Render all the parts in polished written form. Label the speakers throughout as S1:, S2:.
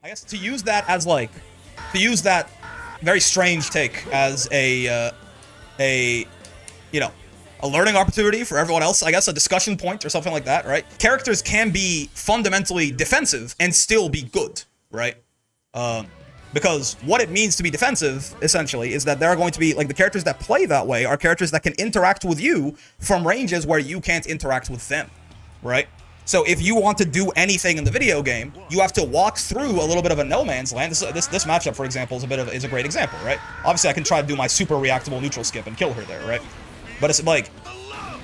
S1: I guess to use that as like, to use that very strange take as a you know, a learning opportunity for everyone else, I guess, a discussion point or something like that, right? Characters can be fundamentally defensive and still be good, right? Because what it means to be defensive, essentially, is that there are going to be, like, the characters that play that way are characters that can interact with you from ranges where you can't interact with them, right? So if you want to do anything in the video game, you have to walk through a little bit of a no man's land. This matchup, for example, is a great example, right? Obviously, I can try to do my super reactable neutral skip and kill her there, right? But it's like,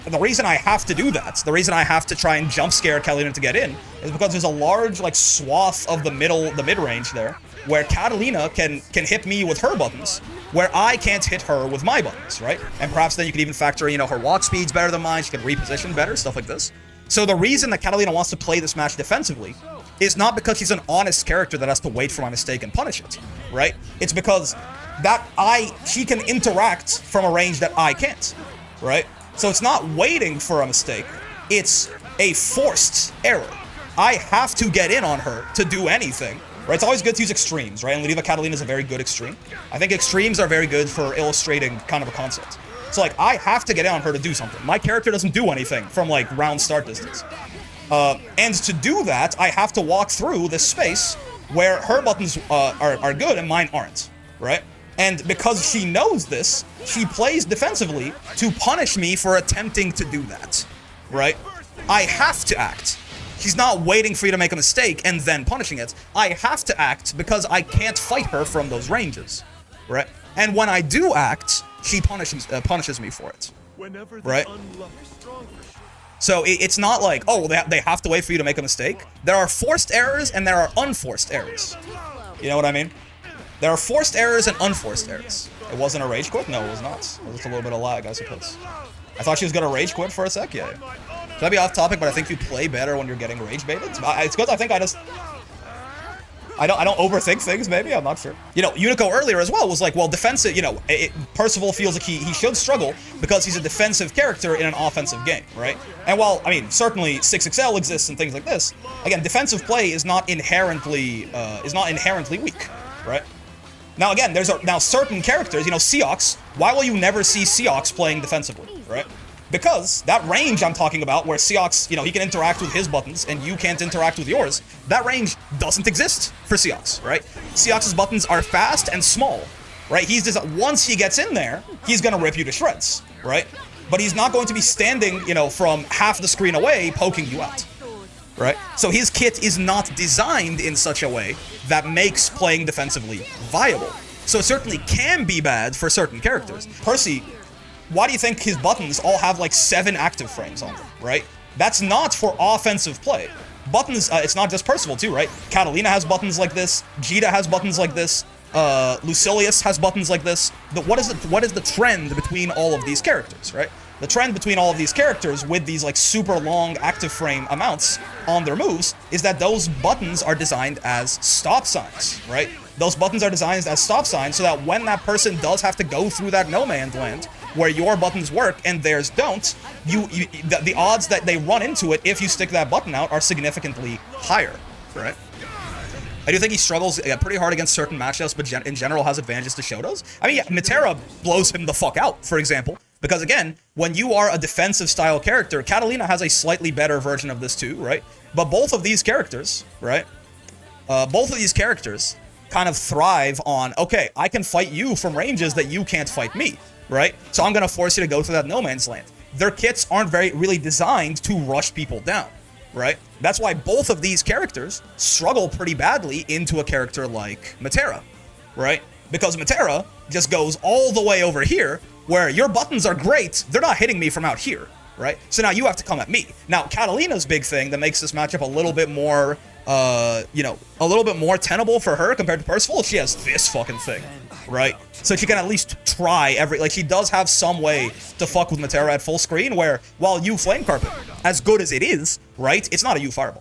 S1: the reason I have to do that, the reason I have to try and jump scare Catalina to get in, is because there's a large, like, swath of the mid-range there, where Catalina can hit me with her buttons, where I can't hit her with my buttons, right? And perhaps then you could even factor in, you know, her walk speed's better than mine, she can reposition better, stuff like this. So the reason that Catalina wants to play this match defensively is not because she's an honest character that has to wait for my mistake and punish it, right? It's because she can interact from a range that I can't, right? So it's not waiting for a mistake, it's a forced error. I have to get in on her to do anything, right? It's always good to use extremes, right? And Ladiva Catalina is a very good extreme. I think extremes are very good for illustrating kind of a concept. So, like, I have to get in on her to do something. My character doesn't do anything from, like, round start distance. And to do that, I have to walk through this space where her buttons are good and mine aren't, right? And because she knows this, she plays defensively to punish me for attempting to do that, right? I have to act. She's not waiting for you to make a mistake and then punishing it. I have to act because I can't fight her from those ranges, right? And when I do act, she punishes me for it, right? So it's not like, oh, they have to wait for you to make a mistake. There are forced errors and there are unforced errors. You know what I mean? There are forced errors and unforced errors. It wasn't a rage quit? No, it was not. It was just a little bit of lag, I suppose. I thought she was gonna rage quit for a sec. Yeah. Should I be off topic? But I think you play better when you're getting rage baited. It's because I think I don't overthink things, maybe, I'm not sure. You know, Unico earlier as well was like, well, defensive, you know, Percival feels like he should struggle because he's a defensive character in an offensive game, right? And while, I mean, certainly 6XL exists and things like this, again, defensive play is not inherently weak, right? Now, again, now certain characters, you know, Seox, why will you never see Seox playing defensively, right? Because that range I'm talking about, where Seox, you know, he can interact with his buttons and you can't interact with yours, that range doesn't exist for Seox, right? Seox's buttons are fast and small, right? Once he gets in there, he's gonna rip you to shreds, right? But he's not going to be standing, you know, from half the screen away poking you out, right? So his kit is not designed in such a way that makes playing defensively viable. So it certainly can be bad for certain characters. Percy, why do you think his buttons all have like 7 active frames on them, right? That's not for offensive play. Buttons, it's not just Percival too, right? Catalina has buttons like this, Jita has buttons like this, Lucilius has buttons like this. What is the trend between all of these characters, right? The trend between all of these characters with these like super long active frame amounts on their moves is that those buttons are designed as stop signs, right? Those buttons are designed as stop signs so that when that person does have to go through that no man's land where your buttons work and theirs don't, the odds that they run into it if you stick that button out are significantly higher, right? I do think he struggles pretty hard against certain matchups, but in general has advantages to Shotos. I mean, yeah, Metera blows him the fuck out, for example, because again, when you are a defensive style character, Catalina has a slightly better version of this too, right? But both of these characters, right? Both of these characters kind of thrive on, okay, I can fight you from ranges that you can't fight me, right? So I'm gonna force you to go through that no man's land. Their kits aren't really designed to rush people down, right? That's why both of these characters struggle pretty badly into a character like Metera, right? Because Metera just goes all the way over here, where your buttons are great, they're not hitting me from out here, right? So now you have to come at me. Now, Catalina's big thing that makes this matchup a little bit more, you know, a little bit more tenable for her compared to Percival, she has this fucking thing, right? So she can at least try like, she does have some way to fuck with Metera at full screen, where while you Flame Carpet, as good as it is, right, it's not a U Fireball.